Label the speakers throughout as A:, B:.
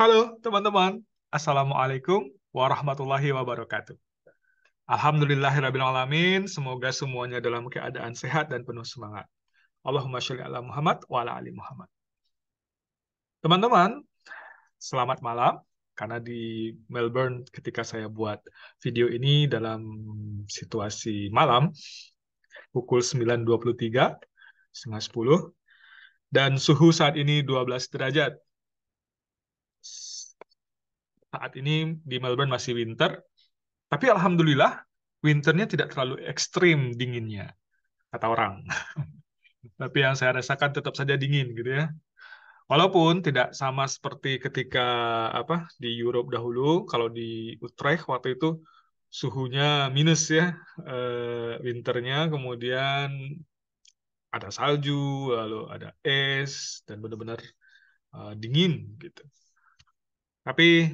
A: Halo teman-teman, Assalamualaikum warahmatullahi wabarakatuh. Alhamdulillahirrabbilalamin, semoga semuanya dalam keadaan sehat dan penuh semangat. Allahumma sholli ala Muhammad wa ala ali Muhammad. Teman-teman, selamat malam, karena di Melbourne ketika saya buat video ini dalam situasi malam, pukul 9.23, setengah 10, dan suhu saat ini 12 derajat. Saat ini di Melbourne masih winter, tapi alhamdulillah winternya tidak terlalu ekstrim dinginnya, kata orang. Tapi yang saya rasakan tetap saja dingin gitu ya. Walaupun tidak sama seperti ketika di Europe dahulu, kalau di Utrecht waktu itu suhunya minus ya, winternya, kemudian ada salju, lalu ada es, dan benar-benar dingin gitu. Tapi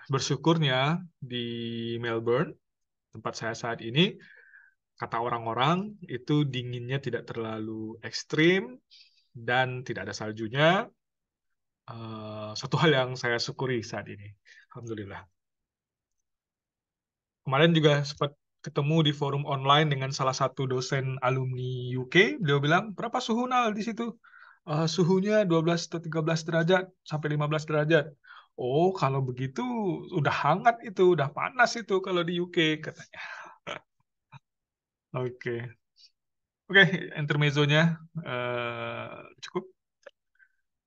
A: bersyukurnya di Melbourne, tempat saya saat ini, kata orang-orang itu dinginnya tidak terlalu ekstrim dan tidak ada saljunya. Satu hal yang saya syukuri saat ini. Alhamdulillah. Kemarin juga sempat ketemu di forum online dengan salah satu dosen alumni UK. Beliau bilang, berapa suhu Nal di situ? Suhunya 12 atau 13 derajat sampai 15 derajat. Oh, kalau begitu udah hangat itu, udah panas itu kalau di UK, katanya. Oke. Oke, intermezzonya cukup.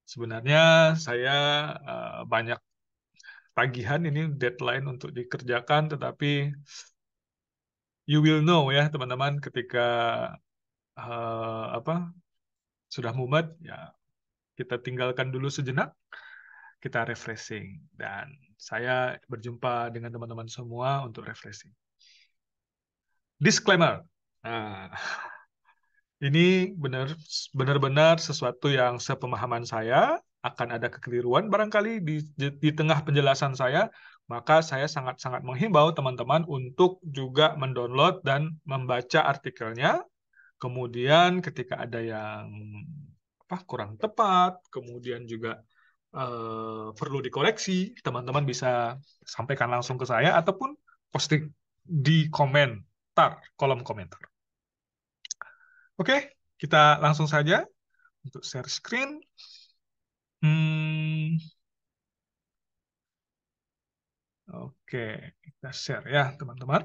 A: Sebenarnya saya banyak tagihan ini deadline untuk dikerjakan, tetapi you will know ya teman-teman ketika apa sudah mumet ya kita tinggalkan dulu sejenak, kita refreshing dan saya berjumpa dengan teman-teman semua untuk refreshing. Disclaimer. Nah, ini benar-benar sesuatu yang sepemahaman saya, akan ada kekeliruan barangkali di tengah penjelasan saya, maka saya sangat-sangat menghimbau teman-teman untuk juga mendownload dan membaca artikelnya. Kemudian ketika ada yang kurang tepat, kemudian juga perlu dikoreksi, teman-teman bisa sampaikan langsung ke saya ataupun posting di komentar, kolom komentar. Oke, kita langsung saja untuk share screen. Oke, kita share ya teman-teman.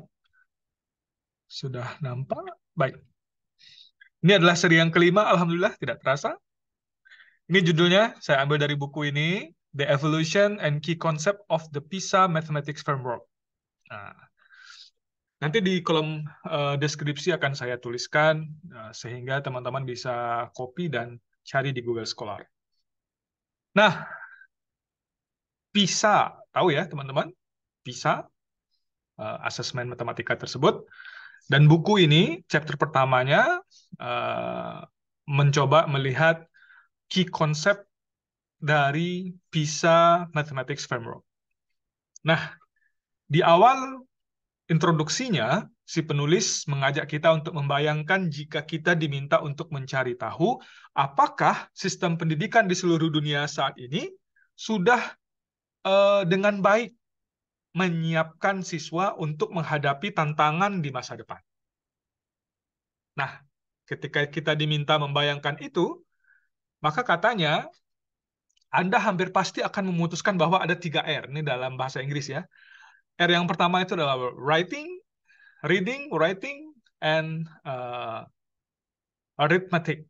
A: Sudah nampak? Baik. Ini adalah seri yang kelima, alhamdulillah tidak terasa. Ini judulnya, saya ambil dari buku ini, The Evolution and Key Concept of the PISA Mathematics Framework. Nah, nanti di kolom deskripsi akan saya tuliskan, sehingga teman-teman bisa copy dan cari di Google Scholar. Nah, PISA, tahu ya teman-teman? PISA, asesmen matematika tersebut. Dan buku ini, chapter pertamanya, mencoba melihat key concept dari PISA Mathematics Framework. Nah, di awal introduksinya, si penulis mengajak kita untuk membayangkan jika kita diminta untuk mencari tahu apakah sistem pendidikan di seluruh dunia saat ini sudah dengan baik menyiapkan siswa untuk menghadapi tantangan di masa depan. Nah, ketika kita diminta membayangkan itu, maka katanya Anda hampir pasti akan memutuskan bahwa ada 3 R. Ini dalam bahasa Inggris ya. R yang pertama itu adalah reading, writing, and arithmetic.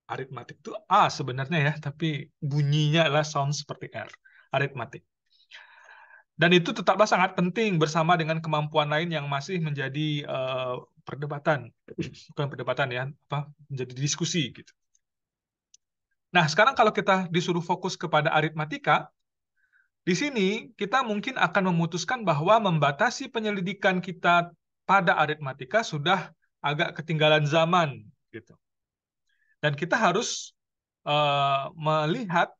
A: Arithmetic itu A sebenarnya ya, tapi bunyinya adalah sound seperti R. Arithmetic. Dan itu tetaplah sangat penting bersama dengan kemampuan lain yang masih menjadi perdebatan. Bukan perdebatan ya, menjadi diskusi gitu. Nah, sekarang kalau kita disuruh fokus kepada aritmatika, di sini kita mungkin akan memutuskan bahwa membatasi penyelidikan kita pada aritmatika sudah agak ketinggalan zaman gitu. Dan kita harus melihat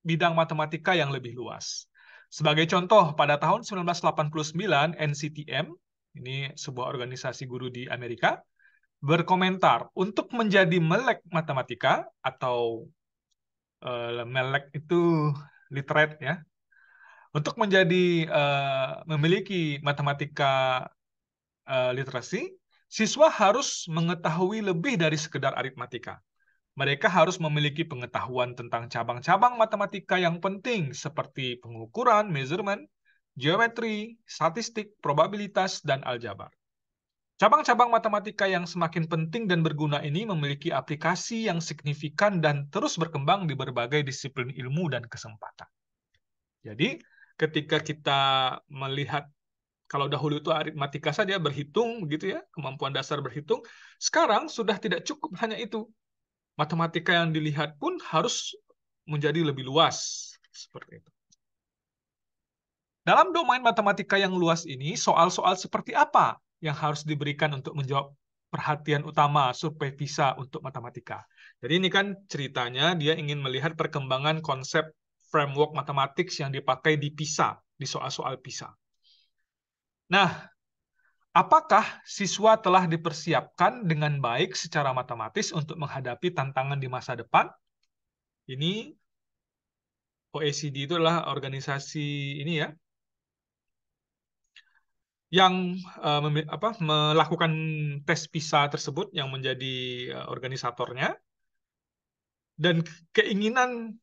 A: bidang matematika yang lebih luas. Sebagai contoh, pada tahun 1989 NCTM, ini sebuah organisasi guru di Amerika, berkomentar untuk menjadi melek matematika atau melek itu literate ya. Untuk menjadi memiliki matematika literasi, siswa harus mengetahui lebih dari sekedar aritmatika. Mereka harus memiliki pengetahuan tentang cabang-cabang matematika yang penting seperti pengukuran, measurement, geometri, statistik, probabilitas, dan aljabar. Cabang-cabang matematika yang semakin penting dan berguna ini memiliki aplikasi yang signifikan dan terus berkembang di berbagai disiplin ilmu dan kesempatan. Jadi, ketika kita melihat kalau dahulu itu aritmatika saja berhitung begitu ya, kemampuan dasar berhitung, sekarang sudah tidak cukup hanya itu. Matematika yang dilihat pun harus menjadi lebih luas seperti itu. Dalam domain matematika yang luas ini, soal-soal seperti apa yang harus diberikan untuk menjawab perhatian utama survei PISA untuk matematika. Jadi ini kan ceritanya dia ingin melihat perkembangan konsep framework matematik yang dipakai di PISA, di soal-soal PISA. Nah, apakah siswa telah dipersiapkan dengan baik secara matematis untuk menghadapi tantangan di masa depan? Ini OECD itu adalah organisasi ini ya, yang melakukan tes PISA tersebut, yang menjadi organisatornya, dan keinginan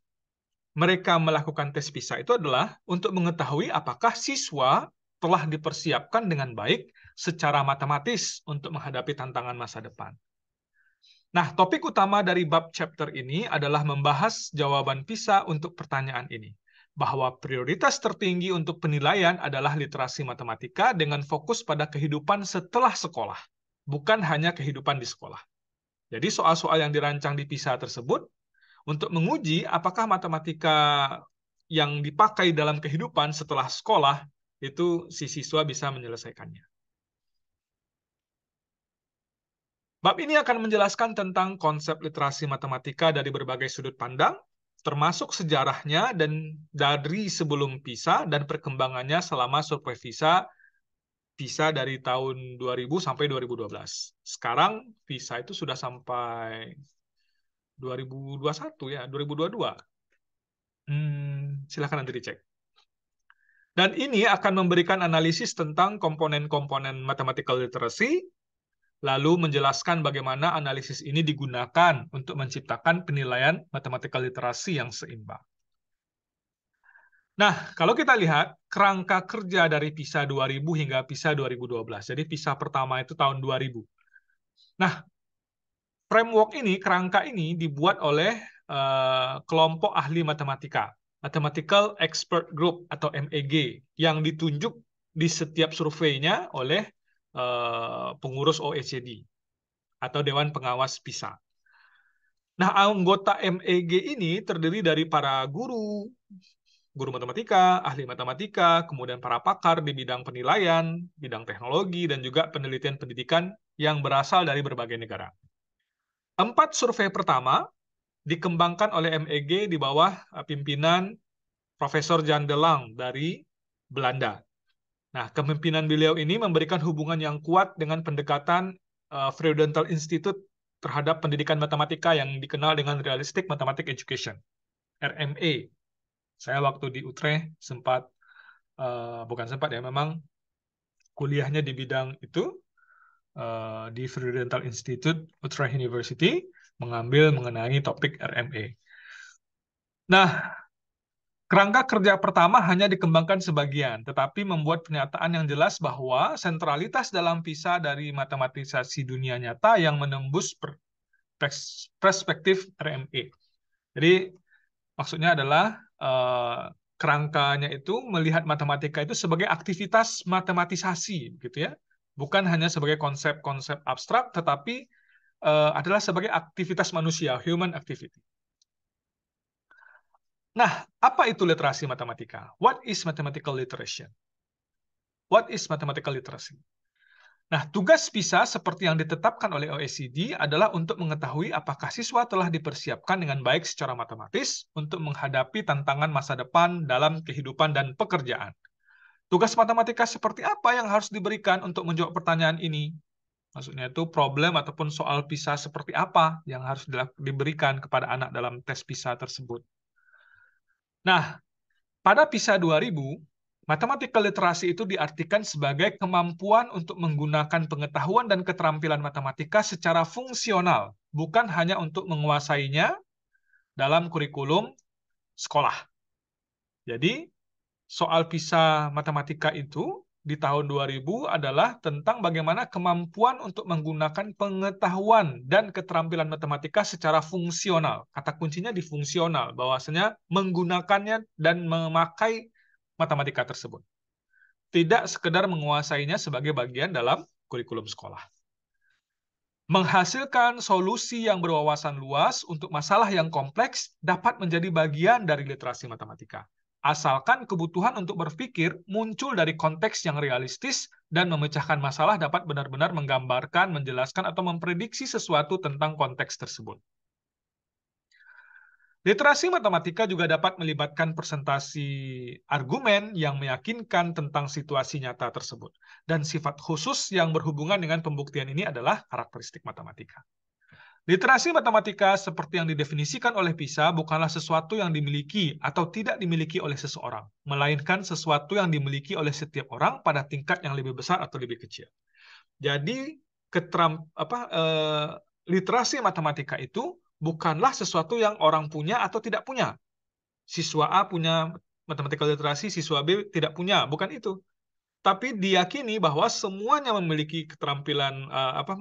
A: mereka melakukan tes PISA itu adalah untuk mengetahui apakah siswa telah dipersiapkan dengan baik secara matematis untuk menghadapi tantangan masa depan. Nah, topik utama dari bab chapter ini adalah membahas jawaban PISA untuk pertanyaan ini, bahwa prioritas tertinggi untuk penilaian adalah literasi matematika dengan fokus pada kehidupan setelah sekolah, bukan hanya kehidupan di sekolah. Jadi soal-soal yang dirancang di PISA tersebut untuk menguji apakah matematika yang dipakai dalam kehidupan setelah sekolah itu si siswa bisa menyelesaikannya. Bab ini akan menjelaskan tentang konsep literasi matematika dari berbagai sudut pandang, termasuk sejarahnya dan dari sebelum PISA dan perkembangannya selama survei PISA dari tahun 2000 sampai 2012. Sekarang PISA itu sudah sampai 2021 ya, 2022. Silakan nanti dicek. Dan ini akan memberikan analisis tentang komponen-komponen mathematical literacy, lalu menjelaskan bagaimana analisis ini digunakan untuk menciptakan penilaian matematika literasi yang seimbang. Nah, kalau kita lihat kerangka kerja dari PISA 2000 hingga PISA 2012. Jadi PISA pertama itu tahun 2000. Nah, framework ini, kerangka ini dibuat oleh kelompok ahli matematika, Mathematical Expert Group atau MEG, yang ditunjuk di setiap surveinya oleh pengurus OECD atau Dewan Pengawas PISA. Nah, anggota MEG ini terdiri dari para guru matematika, ahli matematika, kemudian para pakar di bidang penilaian, bidang teknologi, dan juga penelitian pendidikan yang berasal dari berbagai negara. 4 survei pertama dikembangkan oleh MEG di bawah pimpinan Profesor Jan de Lang dari Belanda. Nah, kepemimpinan beliau ini memberikan hubungan yang kuat dengan pendekatan Freudenthal Institute terhadap pendidikan matematika yang dikenal dengan Realistic Mathematics Education, RMA. Saya waktu di Utrecht memang kuliahnya di bidang itu, di Freudenthal Institute, Utrecht University, mengambil mengenai topik RMA. Nah, kerangka kerja pertama hanya dikembangkan sebagian, tetapi membuat pernyataan yang jelas bahwa sentralitas dalam PISA dari matematisasi dunia nyata yang menembus perspektif RMA. Jadi maksudnya adalah kerangkanya itu melihat matematika itu sebagai aktivitas matematisasi, gitu ya, bukan hanya sebagai konsep-konsep abstrak, tetapi adalah sebagai aktivitas manusia, human activity. Nah, apa itu literasi matematika? What is mathematical literacy? What is mathematical literacy? Nah, tugas PISA seperti yang ditetapkan oleh OECD adalah untuk mengetahui apakah siswa telah dipersiapkan dengan baik secara matematis untuk menghadapi tantangan masa depan dalam kehidupan dan pekerjaan. Tugas matematika seperti apa yang harus diberikan untuk menjawab pertanyaan ini? Maksudnya itu problem ataupun soal PISA seperti apa yang harus diberikan kepada anak dalam tes PISA tersebut. Nah, Pada PISA 2000, mathematical literasi itu diartikan sebagai kemampuan untuk menggunakan pengetahuan dan keterampilan matematika secara fungsional, bukan hanya untuk menguasainya dalam kurikulum sekolah. Jadi, soal PISA matematika itu di tahun 2000 adalah tentang bagaimana kemampuan untuk menggunakan pengetahuan dan keterampilan matematika secara fungsional. Kata kuncinya di fungsional, bahwasanya menggunakannya dan memakai matematika tersebut. Tidak sekedar menguasainya sebagai bagian dalam kurikulum sekolah. Menghasilkan solusi yang berwawasan luas untuk masalah yang kompleks dapat menjadi bagian dari literasi matematika. Asalkan kebutuhan untuk berpikir muncul dari konteks yang realistis dan memecahkan masalah dapat benar-benar menggambarkan, menjelaskan, atau memprediksi sesuatu tentang konteks tersebut. Literasi matematika juga dapat melibatkan presentasi argumen yang meyakinkan tentang situasi nyata tersebut. Dan sifat khusus yang berhubungan dengan pembuktian ini adalah karakteristik matematika. Literasi matematika seperti yang didefinisikan oleh PISA bukanlah sesuatu yang dimiliki atau tidak dimiliki oleh seseorang, melainkan sesuatu yang dimiliki oleh setiap orang pada tingkat yang lebih besar atau lebih kecil. Jadi literasi matematika itu bukanlah sesuatu yang orang punya atau tidak punya. Siswa A punya matematika literasi, siswa B tidak punya, bukan itu. Tapi diyakini bahwa semuanya memiliki keterampilan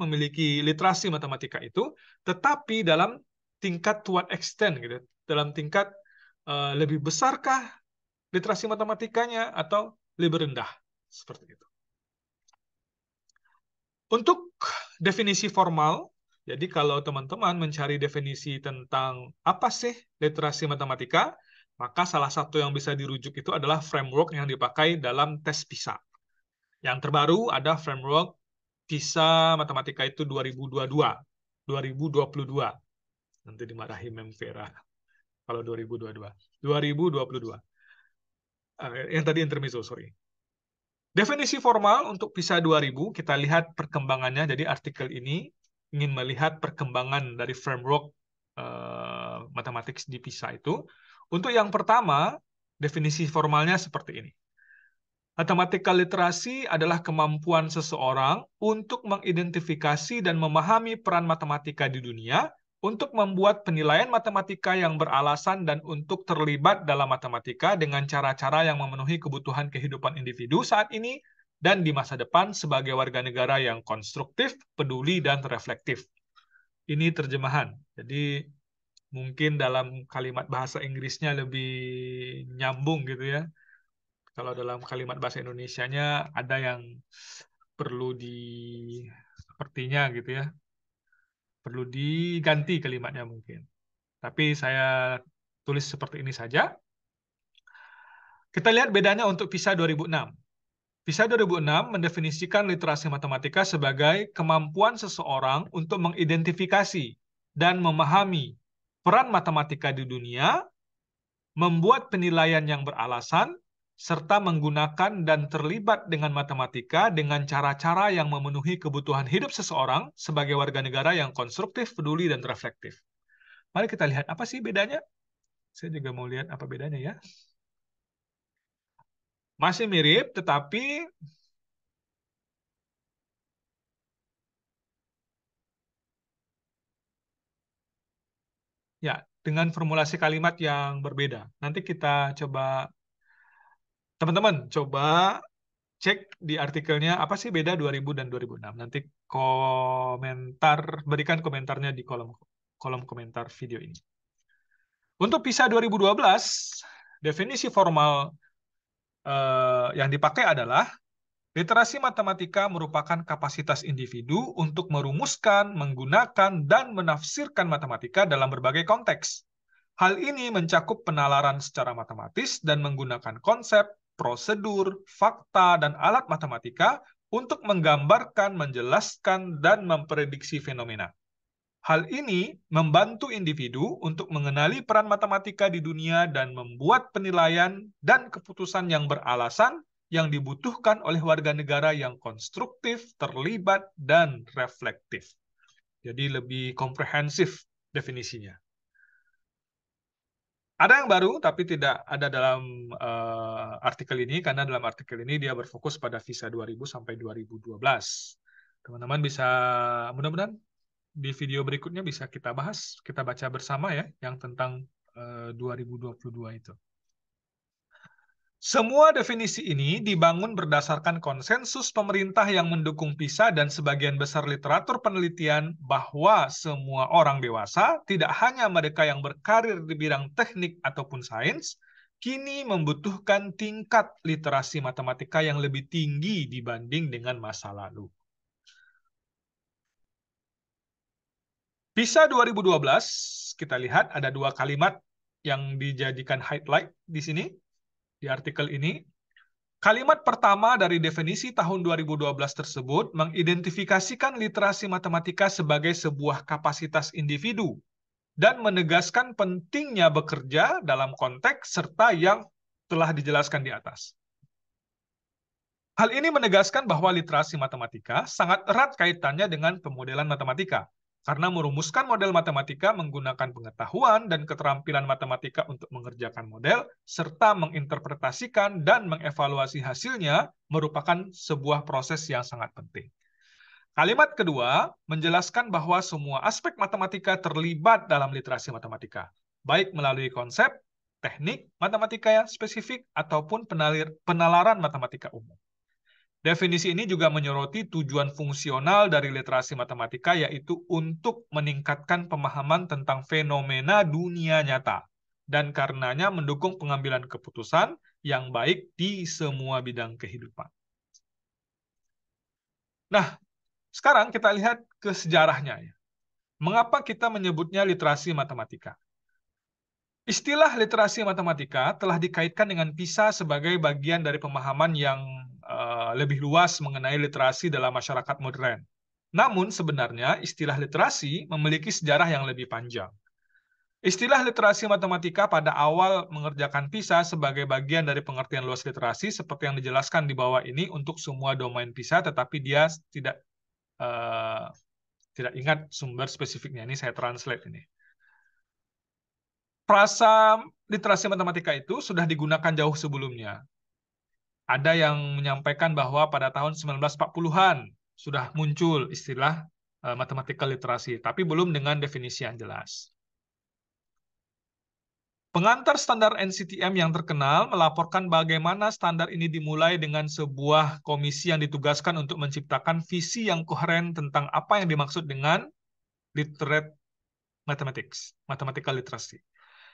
A: memiliki literasi matematika itu, tetapi dalam tingkat to what extent gitu, dalam tingkat lebih besarkah literasi matematikanya atau lebih rendah, seperti itu. Untuk definisi formal, jadi kalau teman-teman mencari definisi tentang apa sih literasi matematika, maka salah satu yang bisa dirujuk itu adalah framework yang dipakai dalam tes PISA. Yang terbaru ada framework PISA Matematika itu 2022. Nanti dimarahi Mem Vera kalau 2022. 2022. Yang tadi intermezzo, sorry. Definisi formal untuk PISA 2000, kita lihat perkembangannya. Jadi artikel ini ingin melihat perkembangan dari framework matematik di PISA itu. Untuk yang pertama, definisi formalnya seperti ini. Matematika literasi adalah kemampuan seseorang untuk mengidentifikasi dan memahami peran matematika di dunia, untuk membuat penilaian matematika yang beralasan dan untuk terlibat dalam matematika dengan cara-cara yang memenuhi kebutuhan kehidupan individu saat ini dan di masa depan sebagai warga negara yang konstruktif, peduli, dan reflektif. Ini terjemahan. Jadi mungkin dalam kalimat bahasa Inggrisnya lebih nyambung gitu ya. Kalau dalam kalimat bahasa Indonesianya ada yang perlu sepertinya gitu ya. Perlu diganti kalimatnya mungkin. Tapi saya tulis seperti ini saja. Kita lihat bedanya untuk PISA 2006. PISA 2006 mendefinisikan literasi matematika sebagai kemampuan seseorang untuk mengidentifikasi dan memahami peran matematika di dunia, membuat penilaian yang beralasan, serta menggunakan dan terlibat dengan matematika dengan cara-cara yang memenuhi kebutuhan hidup seseorang sebagai warga negara yang konstruktif, peduli, dan reflektif. Mari kita lihat apa sih bedanya. Saya juga mau lihat apa bedanya ya. Masih mirip, tetapi ya dengan formulasi kalimat yang berbeda. Nanti kita coba, teman-teman, coba cek di artikelnya apa sih beda 2000 dan 2006. Nanti berikan komentarnya di kolom komentar video ini. Untuk PISA 2012, definisi formal yang dipakai adalah literasi matematika merupakan kapasitas individu untuk merumuskan, menggunakan, dan menafsirkan matematika dalam berbagai konteks. Hal ini mencakup penalaran secara matematis dan menggunakan konsep, prosedur, fakta, dan alat matematika untuk menggambarkan, menjelaskan, dan memprediksi fenomena. Hal ini membantu individu untuk mengenali peran matematika di dunia dan membuat penilaian dan keputusan yang beralasan yang dibutuhkan oleh warga negara yang konstruktif, terlibat, dan reflektif. Jadi lebih komprehensif definisinya. Ada yang baru, tapi tidak ada dalam artikel ini, karena dalam artikel ini dia berfokus pada visa 2000 sampai 2012. Teman-teman bisa, mudah-mudahan di video berikutnya bisa kita bahas, kita baca bersama ya, yang tentang 2022 itu. Semua definisi ini dibangun berdasarkan konsensus pemerintah yang mendukung PISA dan sebagian besar literatur penelitian bahwa semua orang dewasa, tidak hanya mereka yang berkarir di bidang teknik ataupun sains, kini membutuhkan tingkat literasi matematika yang lebih tinggi dibanding dengan masa lalu. PISA 2012, kita lihat ada dua kalimat yang dijadikan highlight di sini, di artikel ini. Kalimat pertama dari definisi tahun 2012 tersebut mengidentifikasikan literasi matematika sebagai sebuah kapasitas individu dan menegaskan pentingnya bekerja dalam konteks serta yang telah dijelaskan di atas. Hal ini menegaskan bahwa literasi matematika sangat erat kaitannya dengan pemodelan matematika, karena merumuskan model matematika menggunakan pengetahuan dan keterampilan matematika untuk mengerjakan model, serta menginterpretasikan dan mengevaluasi hasilnya merupakan sebuah proses yang sangat penting. Kalimat kedua menjelaskan bahwa semua aspek matematika terlibat dalam literasi matematika, baik melalui konsep, teknik matematika yang spesifik, ataupun penalaran matematika umum. Definisi ini juga menyoroti tujuan fungsional dari literasi matematika, yaitu untuk meningkatkan pemahaman tentang fenomena dunia nyata, dan karenanya mendukung pengambilan keputusan yang baik di semua bidang kehidupan. Nah, sekarang kita lihat ke sejarahnya. Mengapa kita menyebutnya literasi matematika? Istilah literasi matematika telah dikaitkan dengan PISA sebagai bagian dari pemahaman yang lebih luas mengenai literasi dalam masyarakat modern. Namun sebenarnya istilah literasi memiliki sejarah yang lebih panjang. Istilah literasi matematika pada awal mengerjakan PISA sebagai bagian dari pengertian luas literasi seperti yang dijelaskan di bawah ini untuk semua domain PISA, tetapi dia tidak ingat sumber spesifiknya. Ini saya translate ini. Frasa literasi matematika itu sudah digunakan jauh sebelumnya. Ada yang menyampaikan bahwa pada tahun 1940-an sudah muncul istilah mathematical literasi, tapi belum dengan definisi yang jelas. Pengantar standar NCTM yang terkenal melaporkan bagaimana standar ini dimulai dengan sebuah komisi yang ditugaskan untuk menciptakan visi yang koheren tentang apa yang dimaksud dengan literate mathematics, mathematical literacy.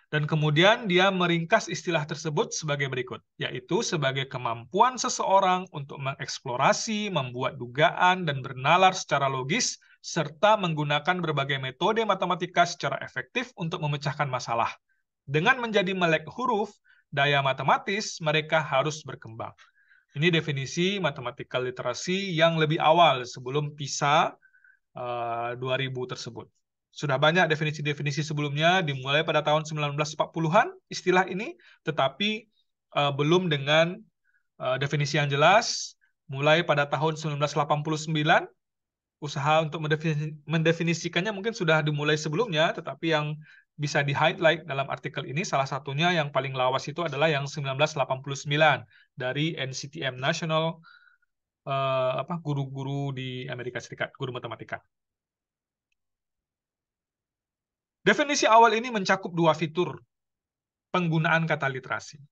A: Dan kemudian dia meringkas istilah tersebut sebagai berikut, yaitu sebagai kemampuan seseorang untuk mengeksplorasi, membuat dugaan, dan bernalar secara logis, serta menggunakan berbagai metode matematika secara efektif untuk memecahkan masalah. Dengan menjadi melek huruf, daya matematis, mereka harus berkembang. Ini definisi mathematical literacy yang lebih awal sebelum PISA 2000 tersebut. Sudah banyak definisi-definisi sebelumnya, dimulai pada tahun 1940-an istilah ini, tetapi belum dengan definisi yang jelas. Mulai pada tahun 1989, usaha untuk mendefinisikannya mungkin sudah dimulai sebelumnya, tetapi yang bisa di-highlight dalam artikel ini, salah satunya yang paling lawas itu adalah yang 1989 dari NCTM National, guru-guru di Amerika Serikat, guru matematika. Definisi awal ini mencakup dua fitur penggunaan kata literasi.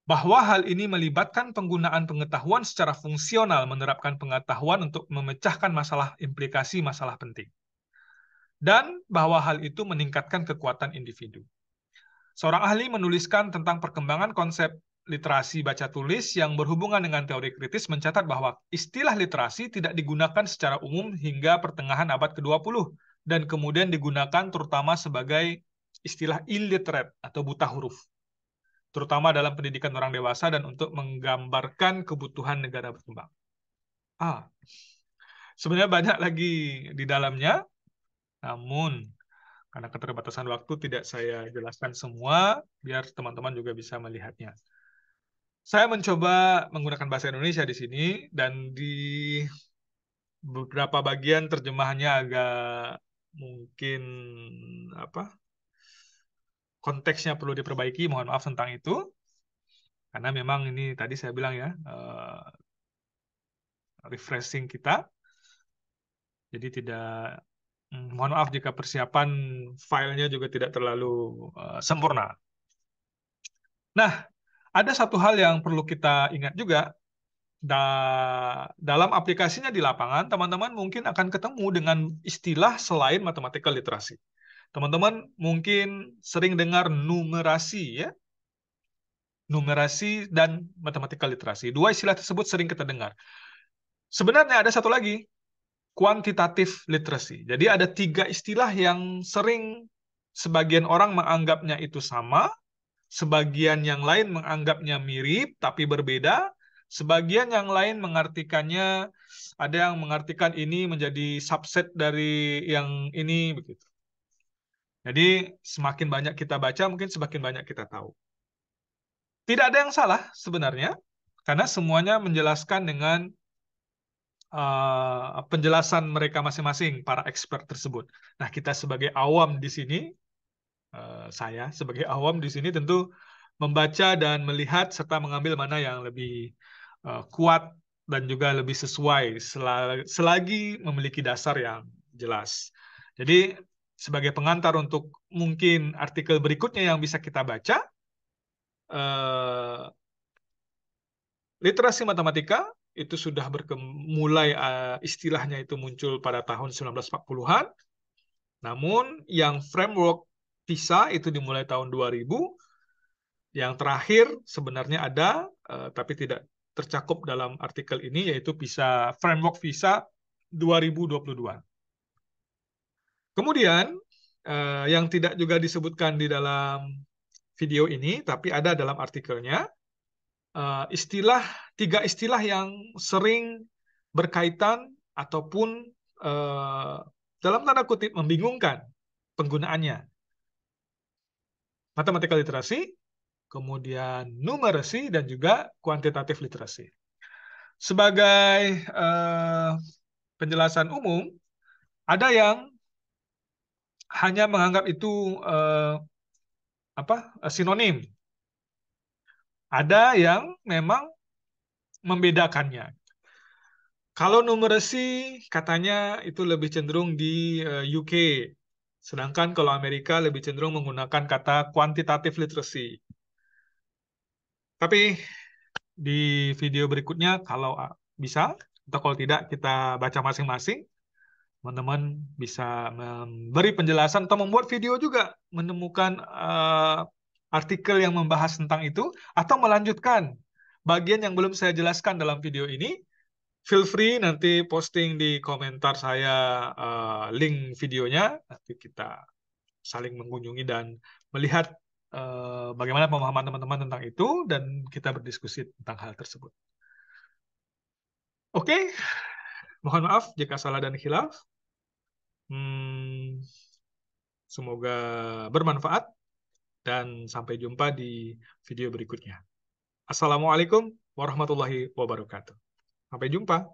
A: Bahwa hal ini melibatkan penggunaan pengetahuan secara fungsional, menerapkan pengetahuan untuk memecahkan masalah implikasi masalah penting. Dan bahwa hal itu meningkatkan kekuatan individu. Seorang ahli menuliskan tentang perkembangan konsep literasi baca tulis yang berhubungan dengan teori kritis, mencatat bahwa istilah literasi tidak digunakan secara umum hingga pertengahan abad ke-20 dan kemudian digunakan terutama sebagai istilah illiterate atau buta huruf, terutama dalam pendidikan orang dewasa dan untuk menggambarkan kebutuhan negara berkembang. Sebenarnya banyak lagi di dalamnya, namun karena keterbatasan waktu tidak saya jelaskan semua, biar teman-teman juga bisa melihatnya. Saya mencoba menggunakan bahasa Indonesia di sini, dan di beberapa bagian terjemahannya agak mungkin konteksnya perlu diperbaiki, mohon maaf tentang itu. Karena memang ini tadi saya bilang ya, refreshing kita. Jadi tidak, mohon maaf jika persiapan filenya juga tidak terlalu sempurna. Nah, ada satu hal yang perlu kita ingat juga, dalam aplikasinya di lapangan, teman-teman mungkin akan ketemu dengan istilah selain mathematical literacy. Teman-teman mungkin sering dengar numerasi, ya, numerasi dan mathematical literacy. Dua istilah tersebut sering kita dengar. Sebenarnya ada satu lagi, quantitative literacy. Jadi ada tiga istilah yang sering sebagian orang menganggapnya itu sama, sebagian yang lain menganggapnya mirip tapi berbeda, sebagian yang lain mengartikannya, ada yang mengartikan ini menjadi subset dari yang ini, begitu. Jadi semakin banyak kita baca, mungkin semakin banyak kita tahu. Tidak ada yang salah sebenarnya, karena semuanya menjelaskan dengan penjelasan mereka masing-masing, para expert tersebut. Nah, kita sebagai awam di sini, saya sebagai awam di sini tentu membaca dan melihat serta mengambil mana yang lebih kuat dan juga lebih sesuai selagi memiliki dasar yang jelas. Jadi sebagai pengantar untuk mungkin artikel berikutnya yang bisa kita baca, literasi matematika itu sudah mulai istilahnya itu muncul pada tahun 1940-an. Namun yang framework PISA itu dimulai tahun 2000. Yang terakhir sebenarnya ada, tapi tidak tercakup dalam artikel ini, yaitu PISA, framework PISA 2022. Kemudian, yang tidak juga disebutkan di dalam video ini, tapi ada dalam artikelnya, tiga istilah yang sering berkaitan ataupun dalam tanda kutip membingungkan penggunaannya. Mathematical literacy, kemudian numeracy, dan juga quantitative literacy. Sebagai penjelasan umum, ada yang hanya menganggap itu sinonim. Ada yang memang membedakannya. Kalau numeracy katanya itu lebih cenderung di UK, sedangkan kalau Amerika lebih cenderung menggunakan kata quantitative literacy. Tapi di video berikutnya, kalau bisa, atau kalau tidak kita baca masing-masing, teman-teman bisa memberi penjelasan atau membuat video juga, menemukan artikel yang membahas tentang itu, atau melanjutkan bagian yang belum saya jelaskan dalam video ini. Feel free nanti posting di komentar saya link videonya, nanti kita saling mengunjungi dan melihat bagaimana pemahaman teman-teman tentang itu, dan kita berdiskusi tentang hal tersebut. Oke, mohon maaf jika salah dan khilaf. Semoga bermanfaat, dan sampai jumpa di video berikutnya. Assalamualaikum warahmatullahi wabarakatuh. Sampai jumpa.